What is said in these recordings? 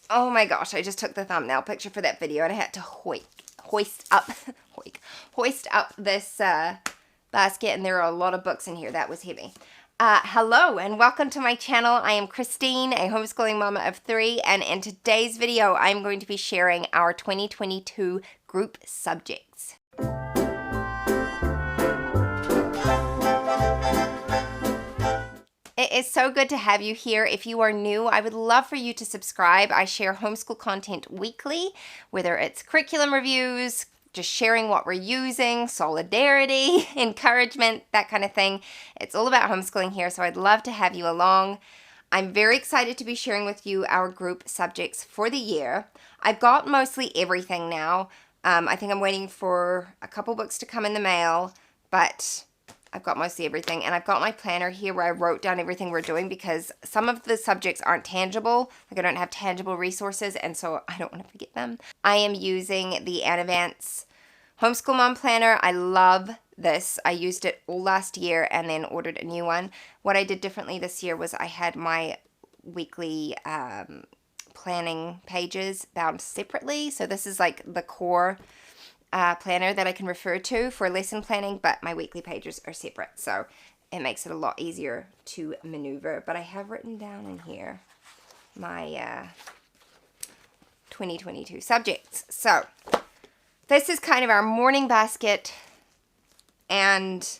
Oh my gosh, I just took the thumbnail picture for that video and I had to hoist up this basket, and there are a lot of books in here. That was heavy. Hello and welcome to my channel. I am Christine, a homeschooling mama of 3, and in today's video I'm going to be sharing our 2022 group subjects. It is so good to have you here. If you are new, I would love for you to subscribe. I share homeschool content weekly, whether it's curriculum reviews, just sharing what we're using, solidarity, encouragement, that kind of thing. It's all about homeschooling here, so I'd love to have you along. I'm very excited to be sharing with you our group subjects for the year. I've got mostly everything now. I think I'm waiting for a couple books to come in the mail, but I've got mostly everything, and I've got my planner here where I wrote down everything we're doing because some of the subjects aren't tangible. Like I don't have tangible resources, and so I don't want to forget them. I am using the Advance Homeschool Mom Planner. I love this. I used it all last year and then ordered a new one. What I did differently this year was I had my weekly planning pages bound separately. So this is like the core planner that I can refer to for lesson planning, but my weekly pages are separate, so it makes it a lot easier to maneuver. But I have written down in here my 2022 subjects. So this is kind of our morning basket and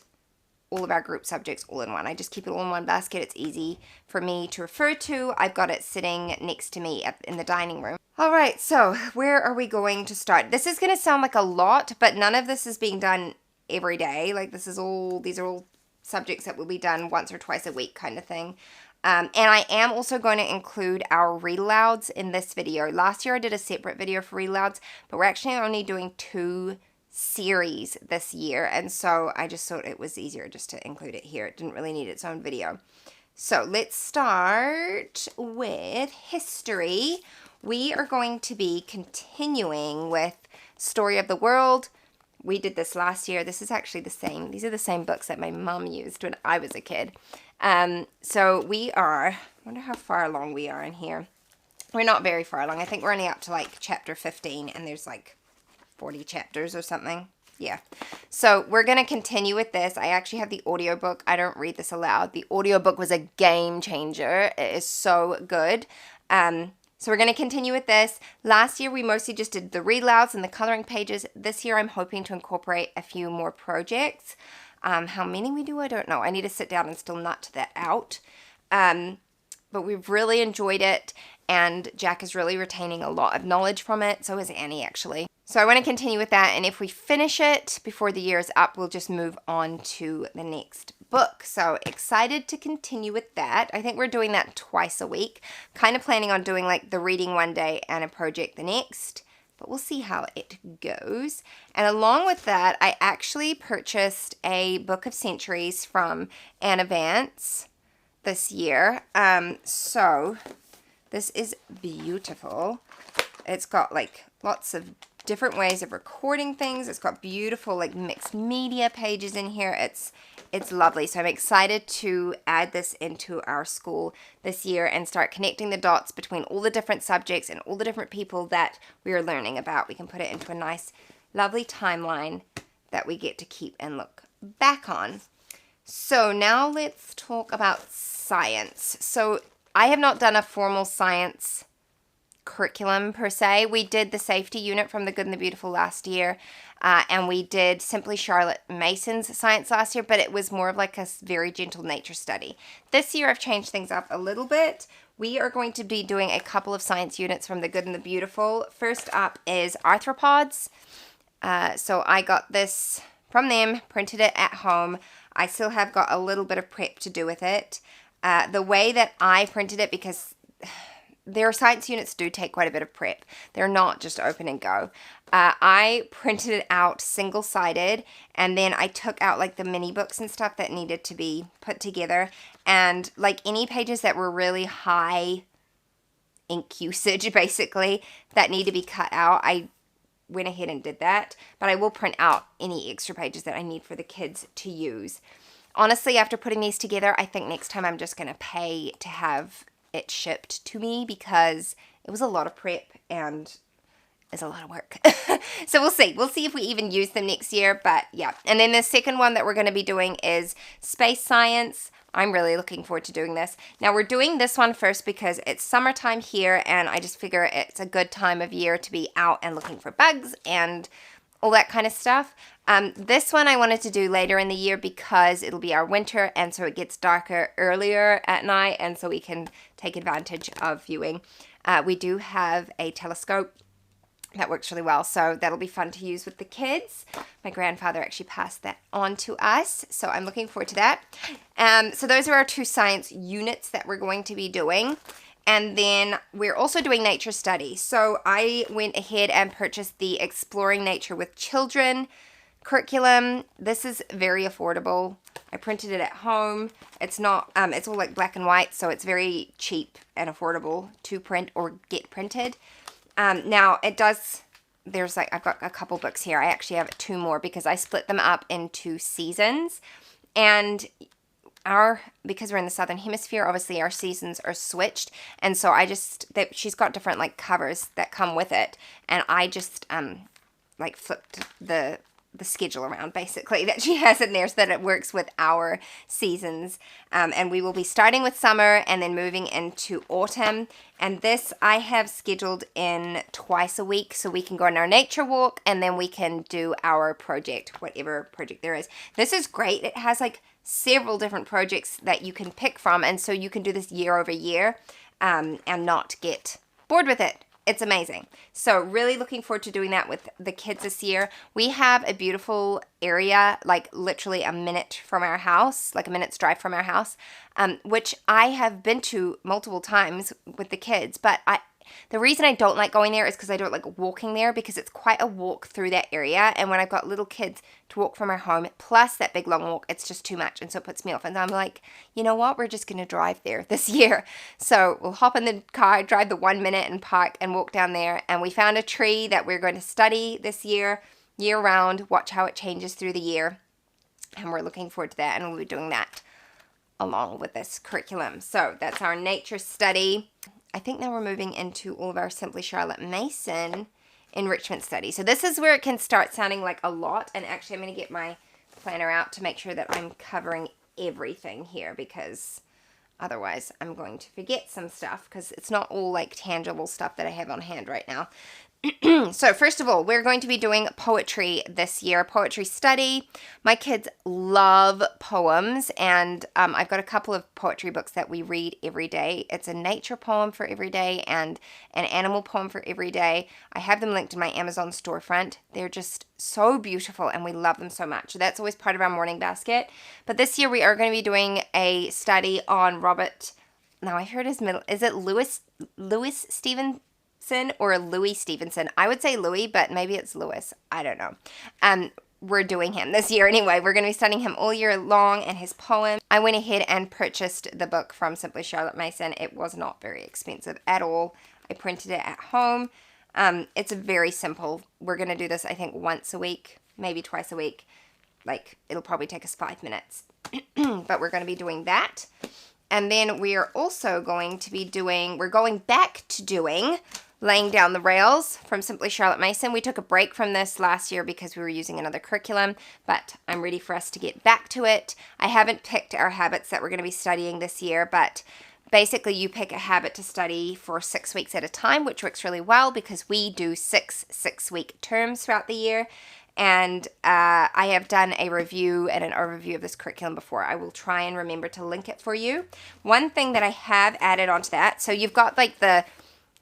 all of our group subjects all in one. I just keep it all in one basket. It's easy for me to refer to. I've got it sitting next to me in the dining room. All right, so where are we going to start? This is going to sound like a lot, but none of this is being done every day. Like these are all subjects that will be done once or twice a week kind of thing. And I am also going to include our read alouds in this video. Last year I did a separate video for read alouds, but we're actually only doing 2 series this year, and so I just thought it was easier just to include it here. It didn't really need its own video. So let's start with history. We are going to be continuing with Story of the World. We did this last year. This is actually the same. These are the same books that my mom used when I was a kid. So we are, I wonder how far along we are in here. We're not very far along. I think we're only up to like chapter 15, and there's like 40 chapters or something. Yeah. So we're going to continue with this. I actually have the audiobook. I don't read this aloud. The audiobook was a game changer. It is so good. So we're going to continue with this. Last year we mostly just did the read alouds and the coloring pages. This year I'm hoping to incorporate a few more projects. How many we do, I don't know. I need to sit down and still nut that out. But we've really enjoyed it, and Jack is really retaining a lot of knowledge from it. So is Annie, actually. So I want to continue with that, and if we finish it before the year is up, we'll just move on to the next book. So excited to continue with that. I think we're doing that twice a week. Kind of planning on doing like the reading one day and a project the next, but we'll see how it goes. And along with that, I actually purchased a book of centuries from Anna Vance this year. So this is beautiful. It's got like lots of different ways of recording things. It's got beautiful like mixed media pages in here. It's lovely. So I'm excited to add this into our school this year and start connecting the dots between all the different subjects and all the different people that we are learning about. We can put it into a nice, lovely timeline that we get to keep and look back on. So now let's talk about science. So I have not done a formal science curriculum per se. We did the safety unit from The Good and the Beautiful last year, and we did Simply Charlotte Mason's science last year, but it was more of like a very gentle nature study. This year I've changed things up a little bit. We are going to be doing a couple of science units from The Good and the Beautiful. First up is Arthropods. So I got this from them, printed it at home. I still have got a little bit of prep to do with it. The way that I printed it, because their science units do take quite a bit of prep. They're not just open and go. I printed it out single-sided, and then I took out like the mini books and stuff that needed to be put together. And like any pages that were really high ink usage, basically, that need to be cut out, I went ahead and did that. But I will print out any extra pages that I need for the kids to use. Honestly, after putting these together, I think next time I'm just going to pay to have it shipped to me because it was a lot of prep and it's a lot of work. So we'll see. We'll see if we even use them next year, but yeah. And then the second one that we're going to be doing is space science. I'm really looking forward to doing this. Now we're doing this one first because it's summertime here and I just figure it's a good time of year to be out and looking for bugs and all that kind of stuff. This one I wanted to do later in the year because it'll be our winter and so it gets darker earlier at night and so we can take advantage of viewing. We do have a telescope that works really well, so that'll be fun to use with the kids. My grandfather actually passed that on to us, so I'm looking forward to that. So those are our 2 science units that we're going to be doing. And then we're also doing nature study. So I went ahead and purchased the Exploring Nature with Children curriculum. This is very affordable. I printed it at home. It's not, it's all like black and white, so it's very cheap and affordable to print or get printed. Now it does, there's like, I've got a couple books here. I actually have 2 more because I split them up into seasons. And because we're in the Southern Hemisphere, obviously our seasons are switched. And so she's got different like covers that come with it. And I just, like flipped the schedule around basically that she has in there so that it works with our seasons. And we will be starting with summer and then moving into autumn. And this I have scheduled in twice a week so we can go on our nature walk and then we can do our project, whatever project there is. This is great. It has like several different projects that you can pick from and so you can do this year over year and not get bored with it. It's amazing. So really looking forward to doing that with the kids this year. We have a beautiful area, like literally a minute from our house, like a minute's drive from our house, which I have been to multiple times with the kids. But the reason I don't like going there is because I don't like walking there because it's quite a walk through that area. And when I've got little kids to walk from our home, plus that big long walk, it's just too much. And so it puts me off. And I'm like, you know what? We're just going to drive there this year. So we'll hop in the car, drive the 1 minute and park and walk down there. And we found a tree that we're going to study this year round, watch how it changes through the year. And we're looking forward to that. And we'll be doing that along with this curriculum. So that's our nature study. I think now we're moving into all of our Simply Charlotte Mason enrichment study. So this is where it can start sounding like a lot. And actually I'm going to get my planner out to make sure that I'm covering everything here because otherwise I'm going to forget some stuff because it's not all like tangible stuff that I have on hand right now. So first of all, we're going to be doing poetry this year, poetry study. My kids love poems, and I've got a couple of poetry books that we read every day. It's a nature poem for every day and an animal poem for every day. I have them linked in my Amazon storefront. They're just so beautiful, and we love them so much. So that's always part of our morning basket. But this year we are going to be doing a study on Robert. Now I heard his middle. Is it Louis Stevenson? Or Louis Stevenson. I would say Louis, but maybe it's Louis. I don't know. We're doing him this year anyway. We're going to be studying him all year long and his poem. I went ahead and purchased the book from Simply Charlotte Mason. It was not very expensive at all. I printed it at home. It's very simple. We're going to do this, I think, once a week, maybe twice a week. Like, it'll probably take us 5 minutes. But we're going to be doing that. And then we are also going to be we're going back to doing Laying Down the Rails from Simply Charlotte Mason. We took a break from this last year because we were using another curriculum, but I'm ready for us to get back to it. I haven't picked our habits that we're going to be studying this year, but basically you pick a habit to study for 6 weeks at a time, which works really well because we do 6 6-week terms throughout the year. And I have done a review and an overview of this curriculum before. I will try and remember to link it for you. One thing that I have added onto that, so you've got like the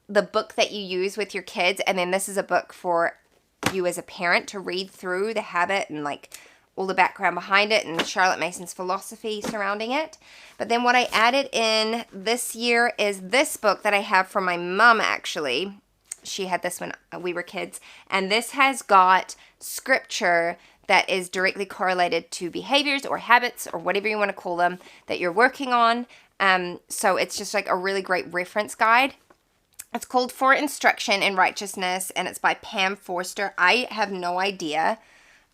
book that you use with your kids, and then this is a book for you as a parent to read through the habit and like all the background behind it and Charlotte Mason's philosophy surrounding it. But then what I added in this year is this book that I have from my mom actually. She had this when we were kids, and this has got scripture that is directly correlated to behaviors or habits or whatever you want to call them that you're working on. So it's just like a really great reference guide. It's called For Instruction in Righteousness, and it's by Pam Forster. I have no idea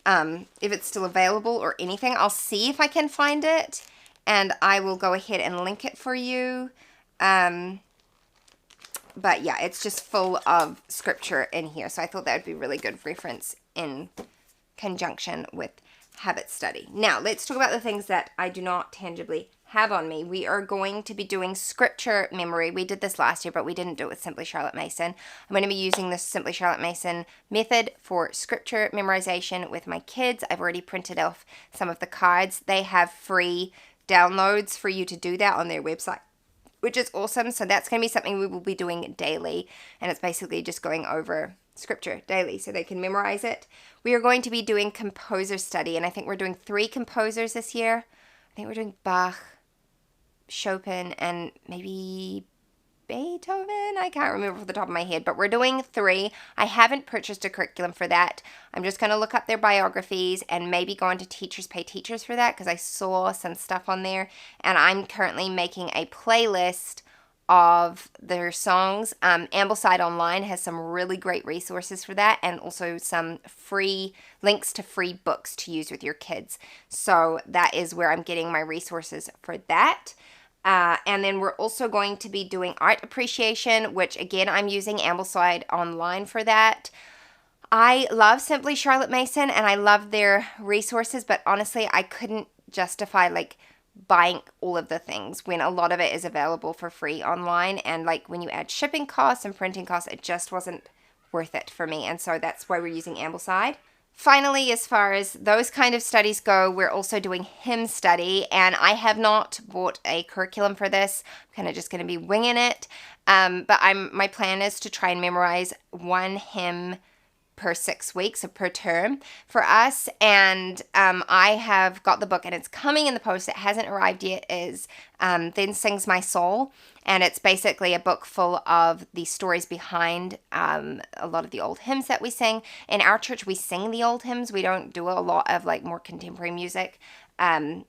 if it's still available or anything. I'll see if I can find it, and I will go ahead and link it for you. But yeah, it's just full of scripture in here. So I thought that would be really good reference in conjunction with habit study. Now, let's talk about the things that I do not tangibly have on me. We are going to be doing scripture memory. We did this last year, but we didn't do it with Simply Charlotte Mason. I'm going to be using this Simply Charlotte Mason method for scripture memorization with my kids. I've already printed off some of the cards. They have free downloads for you to do that on their website, which is awesome. So that's going to be something we will be doing daily. And it's basically just going over scripture daily so they can memorize it. We are going to be doing composer study. And I think we're doing 3 composers this year. I think we're doing Bach, Chopin, and maybe Beethoven. I can't remember off the top of my head, but we're doing 3. I haven't purchased a curriculum for that. I'm just going to look up their biographies and maybe go into Teachers Pay Teachers for that because I saw some stuff on there, and I'm currently making a playlist of their songs. Ambleside Online has some really great resources for that, and also some free links to free books to use with your kids. So that is where I'm getting my resources for that. And then we're also going to be doing art appreciation, which again, I'm using Ambleside Online for that. I love Simply Charlotte Mason and I love their resources, but honestly, I couldn't justify like buying all of the things when a lot of it is available for free online. And like when you add shipping costs and printing costs, it just wasn't worth it for me. And so that's why we're using Ambleside. Finally, as far as those kind of studies go, we're also doing hymn study, and I have not bought a curriculum for this. I'm kind of just going to be winging it, but my plan is to try and memorize 1 hymn per 6 weeks, or per term for us, and I have got the book, and it's coming in the post. It hasn't arrived yet. Is Then Sings My Soul, and it's basically a book full of the stories behind a lot of the old hymns that we sing. In our church, we sing the old hymns. We don't do a lot of like more contemporary music, and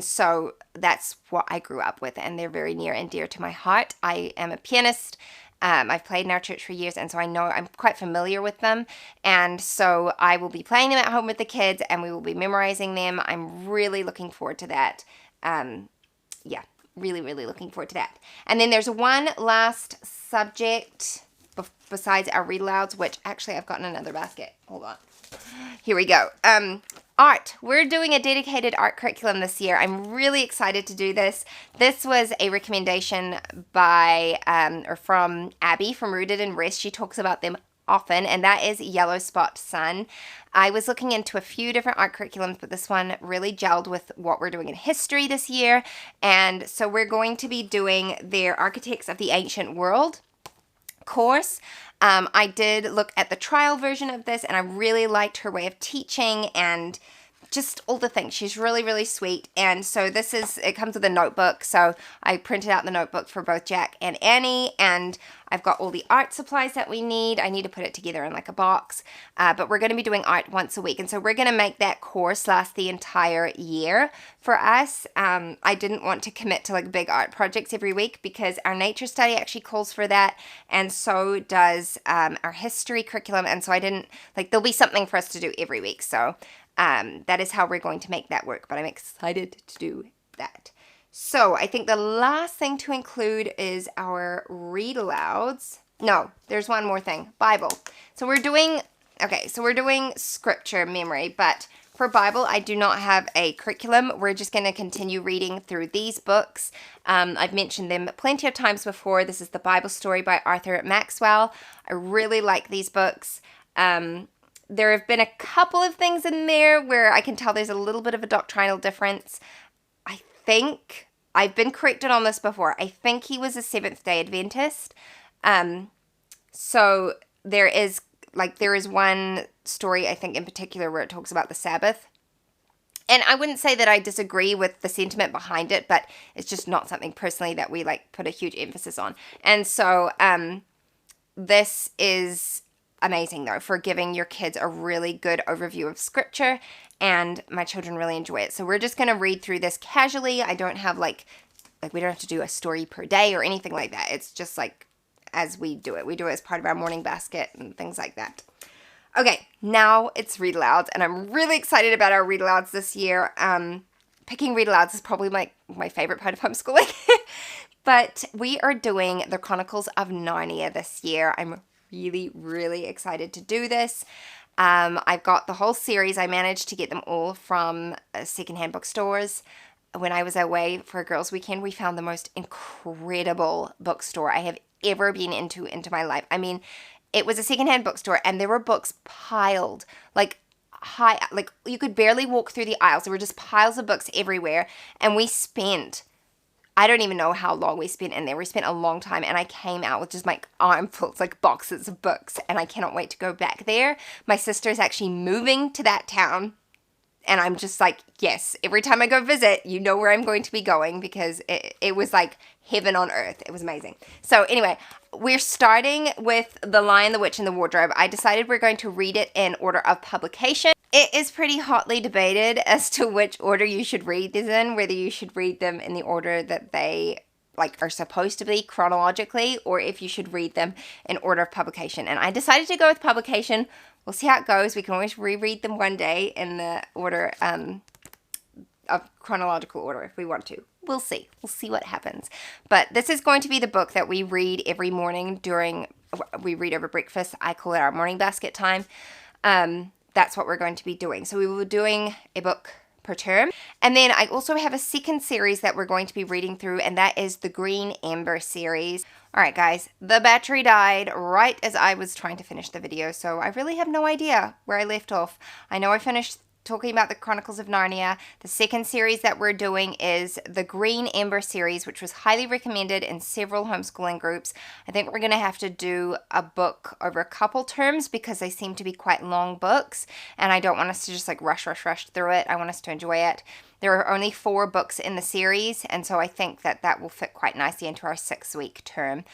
so that's what I grew up with, and they're very near and dear to my heart. I am a pianist. I've played in our church for years, and so I know I'm quite familiar with them, and so I will be playing them at home with the kids, and we will be memorizing them. I'm really looking forward to that. Really, really looking forward to that. And then there's one last subject besides our read alouds, which actually I've got in another basket. Hold on. Here we go. Art. We're doing a dedicated art curriculum this year. I'm really excited to do this. This was a recommendation by or from Abby from Rooted in Rest. She talks about them often, and that is Yellow Spot Sun. I was looking into a few different art curriculums, but this one really gelled with what we're doing in history this year. And so we're going to be doing their Architects of the Ancient World course. I did look at the trial version of this, and I really liked her way of teaching and just all the things. She's really, really sweet. And so it comes with a notebook. So I printed out the notebook for both Jack and Annie, and I've got all the art supplies that we need. I need to put it together in like a box, but we're going to be doing art once a week. And so we're going to make that course last the entire year for us. I didn't want to commit to like big art projects every week because our nature study actually calls for that. And so does our history curriculum. And so I didn't there'll be something for us to do every week. So that is how we're going to make that work, but I'm excited to do that. So I think the last thing to include is our read alouds. No, there's one more thing. Bible. So we're doing scripture memory, but for Bible, I do not have a curriculum. We're just going to continue reading through these books. I've mentioned them plenty of times before. This is the Bible Story by Arthur Maxwell. I really like these books. There have been a couple of things in there where I can tell there's a little bit of a doctrinal difference. I think, I've been corrected on this before, I think he was a Seventh-day Adventist. So there is one story, I think in particular, where it talks about the Sabbath. And I wouldn't say that I disagree with the sentiment behind it, but it's just not something personally that we put a huge emphasis on. And so this is amazing though for giving your kids a really good overview of scripture, and my children really enjoy it. So we're just going to read through this casually. I don't have we don't have to do a story per day or anything like that. It's just as we do it. We do it as part of our morning basket and things like that. Okay, now it's read alouds, and I'm really excited about our read alouds this year. Picking read alouds is probably my favorite part of homeschooling. But we are doing the Chronicles of Narnia this year. I'm really, really excited to do this. I've got the whole series. I managed to get them all from secondhand bookstores. When I was away for a girls' weekend, we found the most incredible bookstore I have ever been into my life. I mean, it was a secondhand bookstore, and there were books piled like high, like you could barely walk through the aisles. There were just piles of books everywhere, and we spent, I don't even know how long we spent in there. We spent a long time, and I came out with just my armfuls, like boxes of books, and I cannot wait to go back there. My sister is actually moving to that town, and I'm just like, yes, every time I go visit, you know where I'm going to be going, because it was like heaven on earth. It was amazing. So anyway, we're starting with The Lion, the Witch, and the Wardrobe. I decided we're going to read it in order of publication. It is pretty hotly debated as to which order you should read these in, whether you should read them in the order that they like are supposed to be chronologically, or if you should read them in order of publication. And I decided to go with publication. We'll see how it goes. We can always reread them one day in the order of chronological order if we want to. We'll see. We'll see what happens. But this is going to be the book that we read every morning we read over breakfast. I call it our morning basket time. That's what we're going to be doing. So we will be doing a book per term. And then I also have a second series that we're going to be reading through, and that is the Green Amber series. All right, guys, the battery died right as I was trying to finish the video, so I really have no idea where I left off. I know I finished talking about the Chronicles of Narnia. The second series that we're doing is the Green Amber series, which was highly recommended in several homeschooling groups. I think we're going to have to do a book over a couple terms because they seem to be quite long books, and I don't want us to just like rush through it. I want us to enjoy it. There are only 4 books in the series, and so I think that will fit quite nicely into our 6-week term.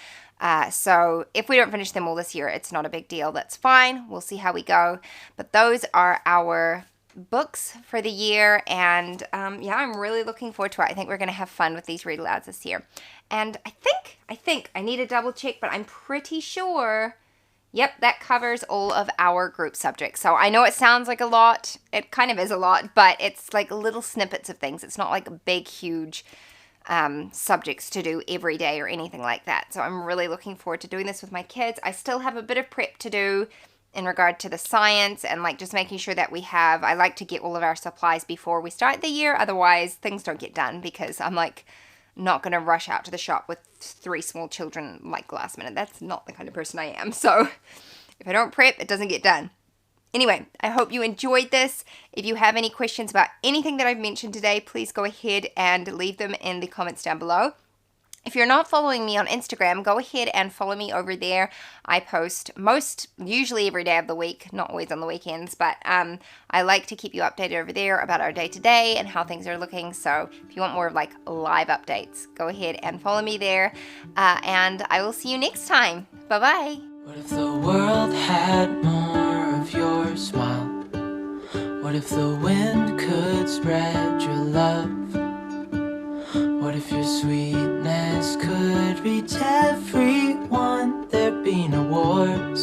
So if we don't finish them all this year, it's not a big deal. That's fine. We'll see how we go. But those are our books for the year, and yeah, I'm really looking forward to it. I think we're going to have fun with these read alouds this year. And I think I need to double check, but I'm pretty sure, yep, that covers all of our group subjects. So I know it sounds like a lot. It kind of is a lot, but it's like little snippets of things. It's not like big, huge subjects to do every day or anything like that. So I'm really looking forward to doing this with my kids. I still have a bit of prep to do in regard to the science and like just making sure that I like to get all of our supplies before we start the year. Otherwise, things don't get done because I'm like not going to rush out to the shop with 3 small children like last minute. That's not the kind of person I am. So if I don't prep, it doesn't get done. Anyway, I hope you enjoyed this. If you have any questions about anything that I've mentioned today, please go ahead and leave them in the comments down below. If you're not following me on Instagram, go ahead and follow me over there. I post usually every day of the week, not always on the weekends, but I like to keep you updated over there about our day-to-day and how things are looking. So if you want more of like live updates, go ahead and follow me there. And I will see you next time. Bye-bye. What if the world had more of your smile? What if the wind could spread your love? What if your sweetness could reach everyone? There'd be no wars,